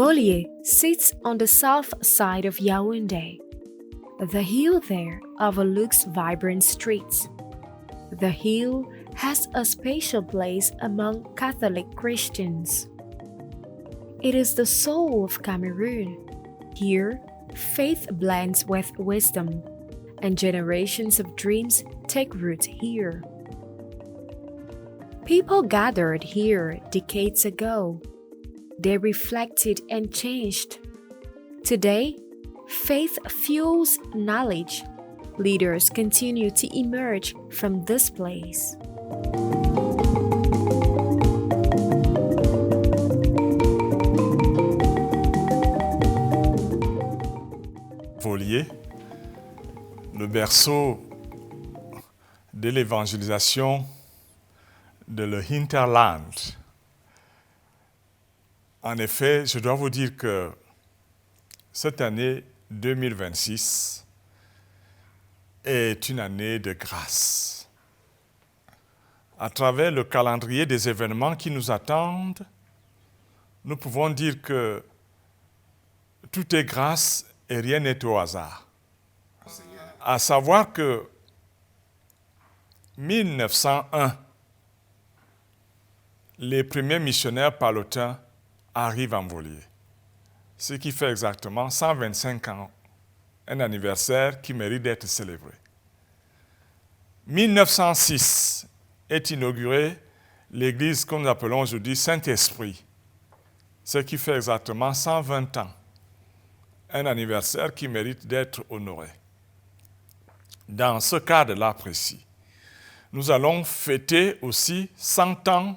Volier sits on the south side of Yaoundé. The hill there overlooks vibrant streets. The hill has a special place among Catholic Christians. It is the soul of Cameroon. Here, faith blends with wisdom, and generations of dreams take root here. People gathered here decades ago. They reflected and changed. Today, faith fuels knowledge. Leaders continue to emerge from this place. Volier, le berceau de l'évangélisation de le hinterland. En effet, je dois vous dire que cette année 2026 est une année de grâce. À travers le calendrier des événements qui nous attendent, nous pouvons dire que tout est grâce et rien n'est au hasard. À savoir que 1901, les premiers missionnaires palotins arrivent en Volier, ce qui fait exactement 125 ans, un anniversaire qui mérite d'être célébré. 1906 est inaugurée l'église que nous appelons aujourd'hui Saint-Esprit, ce qui fait exactement 120 ans, un anniversaire qui mérite d'être honoré. Dans ce cadre-là précis, nous allons fêter aussi 100 ans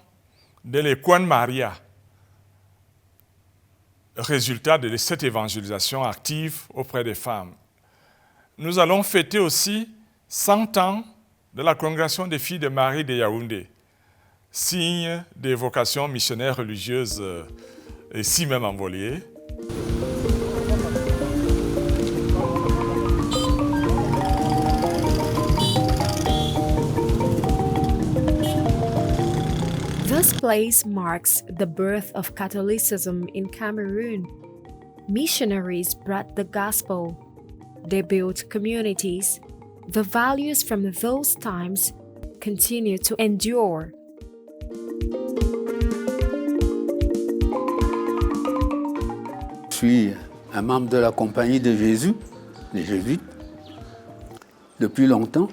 de l'École Maria, résultat de cette évangélisation active auprès des femmes. Nous allons fêter aussi 100 ans de la congrégation des filles de Marie de Yaoundé, signe des vocations missionnaires religieuses ici même en Volier. This place marks the birth of Catholicism in Cameroon. Missionaries brought the gospel. They built communities. The values from those times continue to endure. Je suis un membre de la Compagnie de Jésus, les Jésuites, depuis longtemps,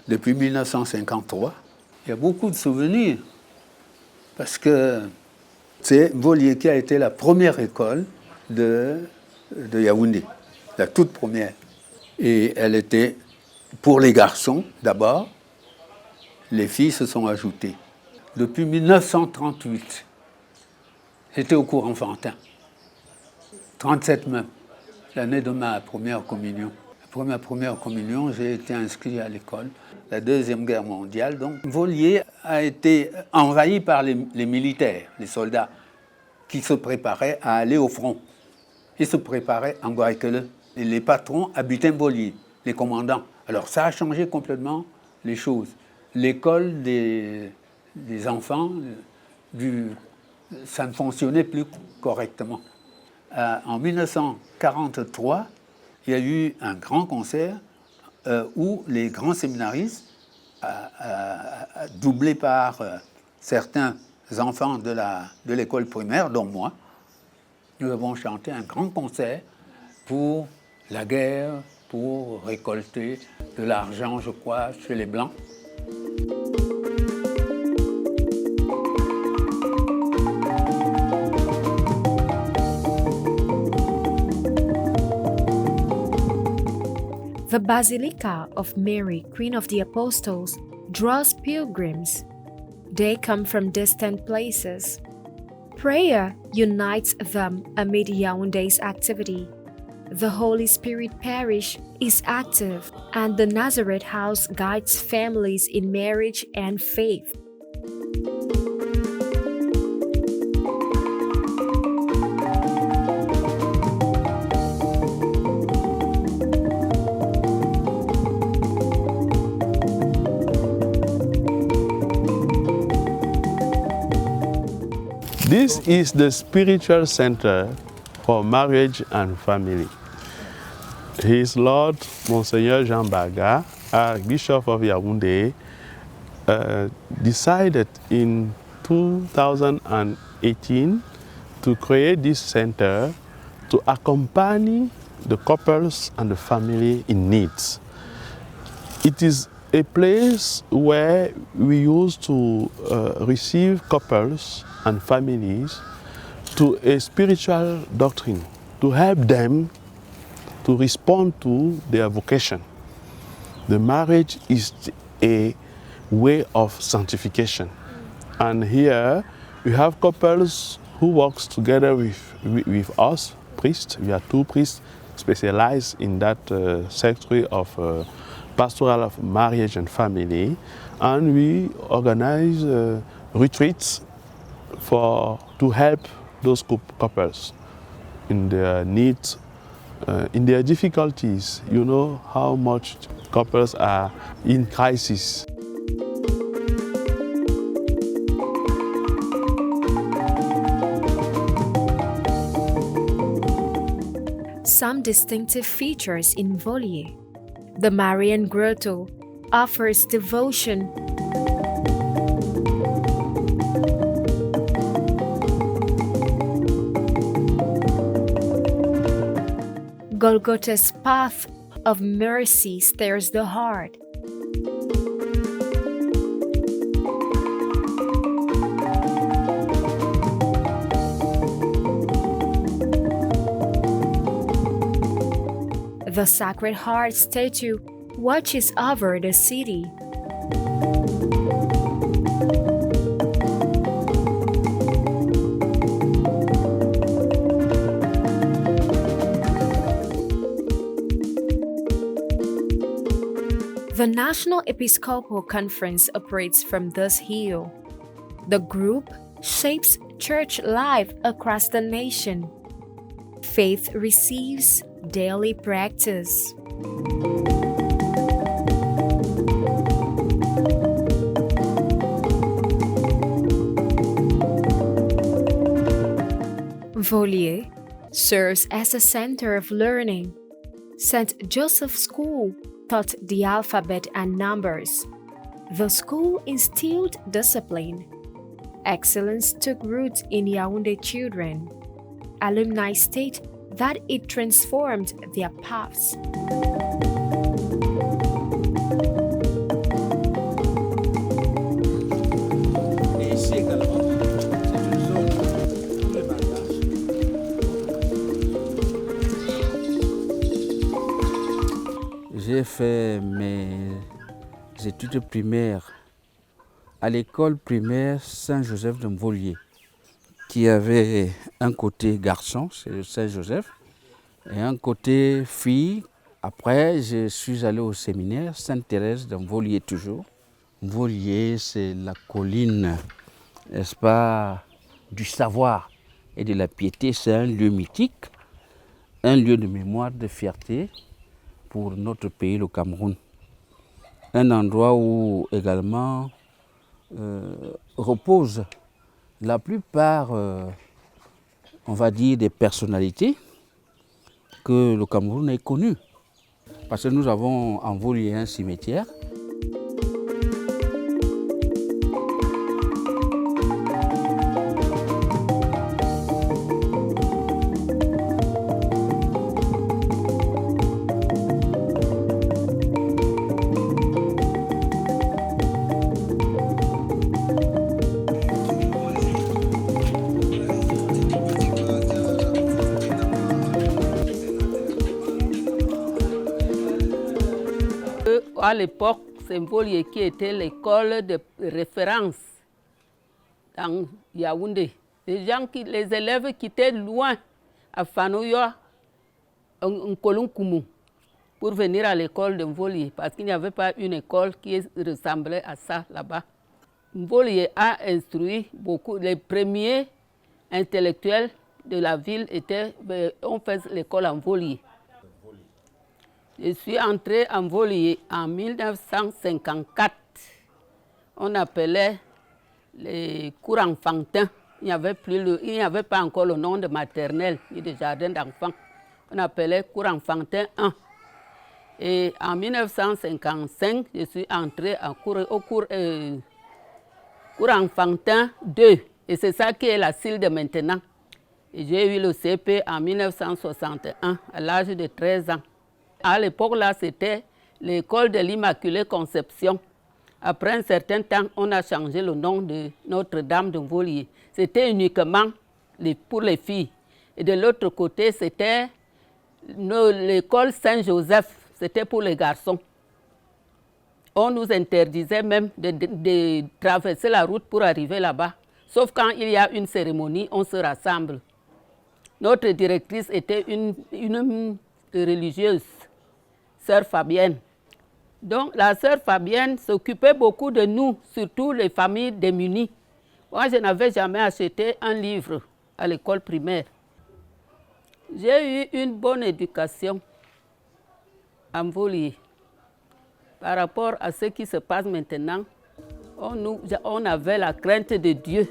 depuis 1953. Il y a beaucoup de souvenirs. Parce que c'est Volier qui a été la première école de Yaoundé, la toute première. Et elle était pour les garçons d'abord, les filles se sont ajoutées. Depuis 1938, j'étais au cours enfantin, 37 même, l'année de ma première communion. Pour première communion, j'ai été inscrit à l'école. La Deuxième Guerre mondiale, donc, Volier a été envahi par les militaires, les soldats, qui se préparaient à aller au front. Ils se préparaient en Guaïquele. Et les patrons habitaient Volier, les commandants. Alors ça a changé complètement les choses. L'école des enfants, ça ne fonctionnait plus correctement. En 1943, il y a eu un grand concert où les grands séminaristes, doublés par certains enfants de l'école primaire, dont moi, nous avons chanté un grand concert pour la guerre, pour récolter de l'argent, je crois, chez les Blancs. The Basilica of Mary, Queen of the Apostles, draws pilgrims. They come from distant places. Prayer unites them amid Yaoundé's activity. The Holy Spirit Parish is active, and the Nazareth House guides families in marriage and faith. This is the spiritual center for marriage and family. His Lord, Monseigneur Jean Baga, Archbishop of Yaoundé, decided in 2018 to create this center to accompany the couples and the family in needs. It is a place where we used to receive couples and families to a spiritual doctrine, to help them to respond to their vocation. The marriage is a way of sanctification. And here we have couples who works together with us, priests. We are 2 priests specialized in that sector of pastoral of marriage and family. And we organize retreats to help those couples in their needs, in their difficulties. You know how much couples are in crisis. Some distinctive features in Volier. The Marian Grotto offers devotion, Golgotha's path of mercy stirs the heart. The Sacred Heart statue watches over the city. The National Episcopal Conference operates from this hill. The group shapes church life across the nation. Faith receives daily practice. Volier serves as a center of learning. St. Joseph's School taught the alphabet and numbers. The school instilled discipline. Excellence took root in Yaoundé children. Alumni state that it transformed their paths. J'ai fait mes études primaires à l'école primaire Saint-Joseph de Volier, qui avait un côté garçon, c'est le Saint-Joseph, et un côté fille. Après, je suis allé au séminaire Sainte-Thérèse de Volier toujours. Volier, c'est la colline, n'est-ce pas, du savoir et de la piété. C'est un lieu mythique, un lieu de mémoire, de fierté pour notre pays, le Cameroun. Un endroit où également repose la plupart, on va dire, des personnalités que le Cameroun ait connues. Parce que nous avons en Volier un cimetière. À l'époque, c'est Volier qui était l'école de référence dans Yaoundé. Les élèves qui étaient loin à Fanoyoa, Nkolonkoumou, pour venir à l'école de Volier, parce qu'il n'y avait pas une école qui ressemblait à ça là-bas. Volier a instruit beaucoup. Les premiers intellectuels de la ville ont fait l'école en Volier. Je suis entré en Volier en 1954. On appelait les cours enfantins. il n'y avait pas encore le nom de maternelle ni de jardin d'enfants. On appelait cours enfantin 1. Et en 1955, je suis entrée au cours enfantin 2. Et c'est ça qui est la CIL de maintenant. Et j'ai eu le CP en 1961, à l'âge de 13 ans. À l'époque, là, c'était l'école de l'Immaculée Conception. Après un certain temps, on a changé le nom de Notre-Dame de Mvolié. C'était uniquement pour les filles. Et de l'autre côté, c'était l'école Saint-Joseph. C'était pour les garçons. On nous interdisait même de traverser la route pour arriver là-bas. Sauf quand il y a une cérémonie, on se rassemble. Notre directrice était une religieuse, sœur Fabienne. Donc la sœur Fabienne s'occupait beaucoup de nous, surtout les familles démunies. Moi, je n'avais jamais acheté un livre à l'école primaire. J'ai eu une bonne éducation à Mvolié. Par rapport à ce qui se passe maintenant, on avait la crainte de Dieu.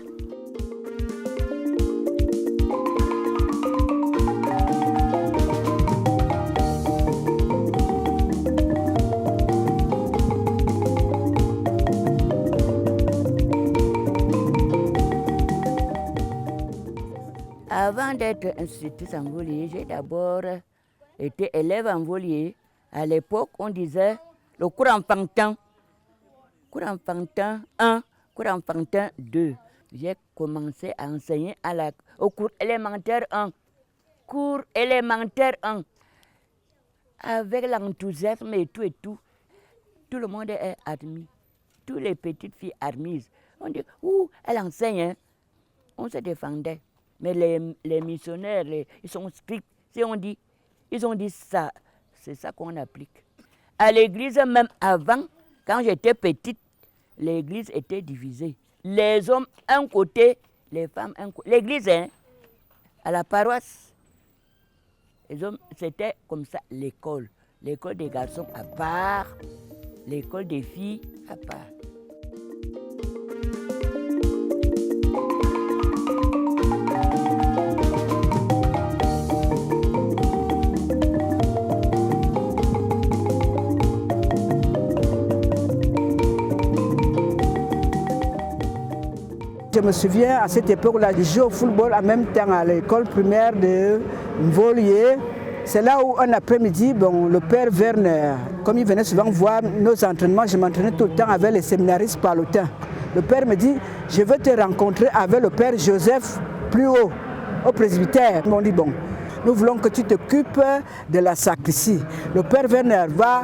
Avant d'être institutrice en Mvolié, j'ai d'abord été élève en Mvolié. À l'époque, on disait le cours enfantin. Cours enfantin 1, cours enfantin 2. J'ai commencé à enseigner au cours élémentaire 1. Cours élémentaire 1. Avec l'enthousiasme et tout, tout le monde est admis. Toutes les petites filles admises. On dit, ouh, elle enseigne. Hein? On se défendait. Mais les missionnaires, ils sont stricts. Si on dit, ils ont dit ça, c'est ça qu'on applique. À l'église, même avant, quand j'étais petite, l'église était divisée. Les hommes, un côté, les femmes, un côté. L'église, hein, à la paroisse, les hommes, c'était comme ça, l'école. L'école des garçons à part, l'école des filles à part. Je me souviens, à cette époque-là, je jouais au football en même temps à l'école primaire de Mvolié. C'est là où, un après-midi, le père Werner, comme il venait souvent voir nos entraînements, je m'entraînais tout le temps avec les séminaristes palotins. Le père me dit, je veux te rencontrer avec le père Joseph plus haut, au presbytère. Ils m'ont dit, bon, nous voulons que tu t'occupes de la sacristie. Le père Werner va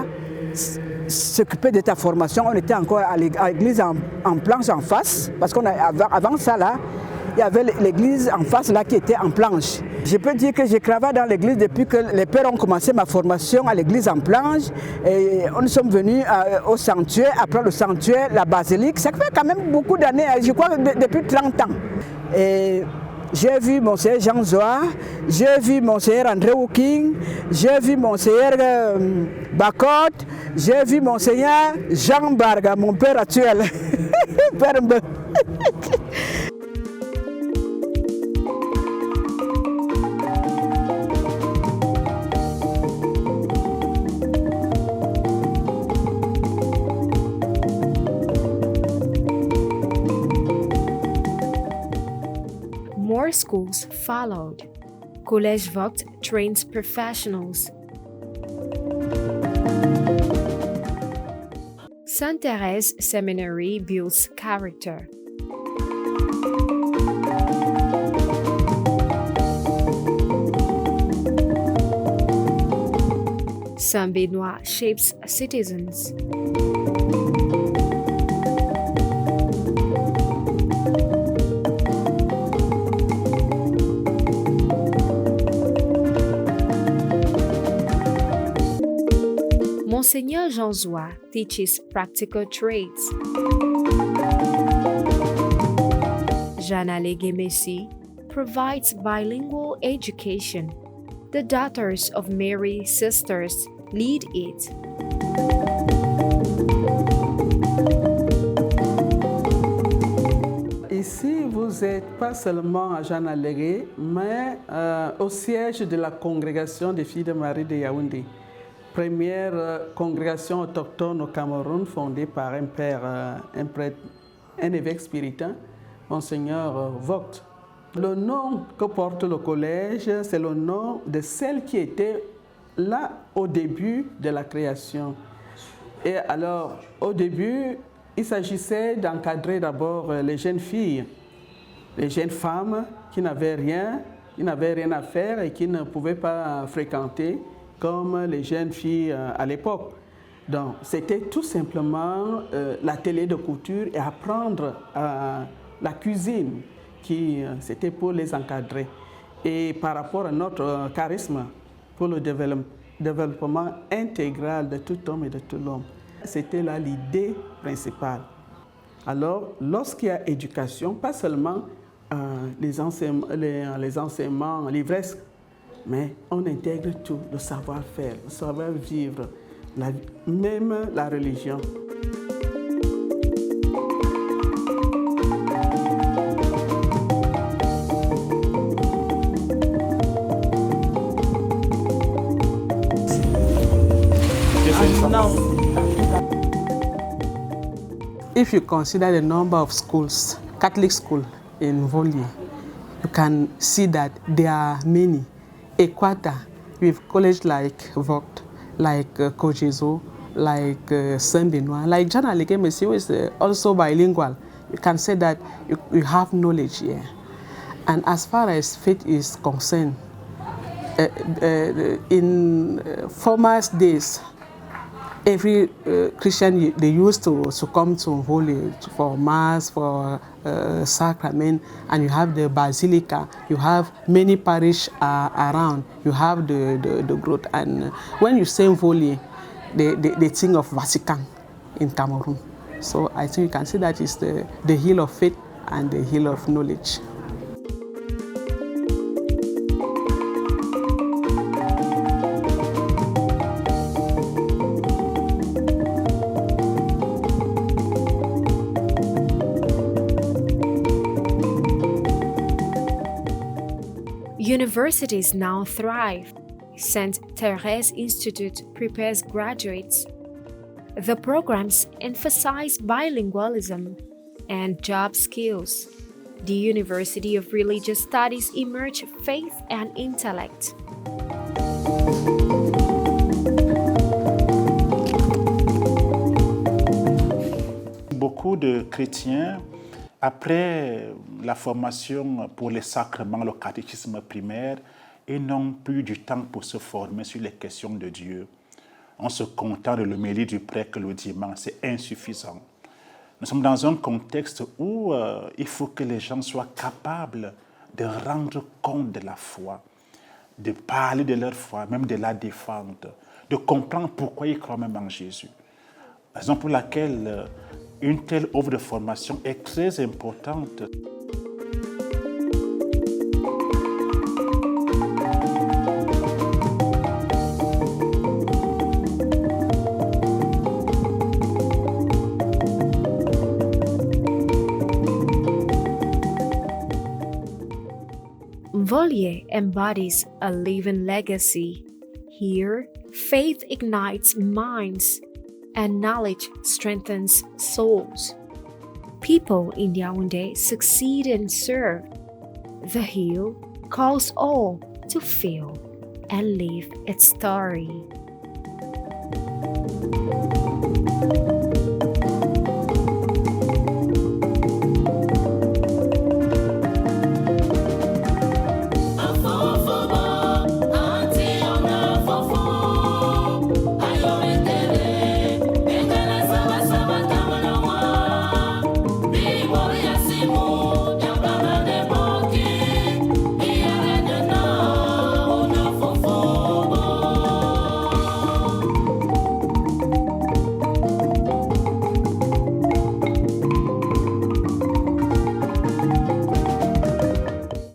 s'occuper de ta formation. On était encore à l'église en planche en face, parce qu'avant ça, là, il y avait l'église en face là qui était en planche. Je peux dire que j'ai travaillé dans l'église depuis que les pères ont commencé ma formation à l'église en planche. Et nous sommes venus au sanctuaire, après le sanctuaire, la basilique. Ça fait quand même beaucoup d'années, je crois depuis 30 ans. Et j'ai vu Monseigneur Jean Zoa, j'ai vu Monseigneur André Woking, j'ai vu Monseigneur Bacot, j'ai vu Monseigneur Jean Barga, mon père actuel. Père Mbe. More schools followed. Collège Vogt trains professionals. Sainte Thérèse Seminary builds character. Saint-Benoît shapes citizens. Monseigneur Jean Zoa teaches practical trades. Jeanne Légué-Messi provides bilingual education. The Daughters of Mary Sisters lead it. Ici, vous vous êtes pas seulement à Jeanne Allégué, mais au siège de la congrégation des filles de Marie de Yaoundé, première congrégation autochtone au Cameroun fondée par un père, un prêtre, un évêque spiritain, Monseigneur Vogt. Le nom que porte le collège, c'est le nom de celle qui était là au début de la création. Et alors, au début, il s'agissait d'encadrer d'abord les jeunes filles, les jeunes femmes qui n'avaient rien à faire et qui ne pouvaient pas fréquenter comme les jeunes filles à l'époque. Donc, c'était tout simplement l'atelier de couture et apprendre la cuisine, c'était pour les encadrer. Et par rapport à notre charisme pour le développement intégral de tout homme et de tout l'homme, c'était là l'idée principale. Alors, lorsqu'il y a éducation, pas seulement les enseignements livresques, mais on intègre tout, le savoir-faire, le savoir-vivre, même la religion. If you consider the number of schools, Catholic schools in Volye, you can see that there are many. Equata, with colleges like Vogt, like Kojezo, like Saint-Benoît, like Jeanne Allégué, who is also bilingual. You can say that you have knowledge here. And as far as faith is concerned, in former days, every Christian, they used to come to Volye for Mass, for sacrament, and you have the Basilica, you have many parishes around, you have the growth. And when you say Volye, they think of Vatican in Cameroon. So I think you can see that it's the hill of faith and the hill of knowledge. Universities now thrive. St. Therese Institute prepares graduates. The programs emphasize bilingualism and job skills. The University of Religious Studies emerge faith and intellect. Beaucoup de chrétiens, après la formation pour les sacrements, le catéchisme primaire, ils n'ont plus du temps pour se former sur les questions de Dieu. On se contente de l'homélie du prêtre le dimanche, c'est insuffisant. Nous sommes dans un contexte où il faut que les gens soient capables de rendre compte de la foi, de parler de leur foi, même de la défendre, de comprendre pourquoi ils croient même en Jésus. Raison pour laquelle une telle offre de formation est très importante. Volye embodies a living legacy. Here, faith ignites minds and knowledge strengthens souls. People in Yaoundé succeed and serve. The hill calls all to feel and live its story.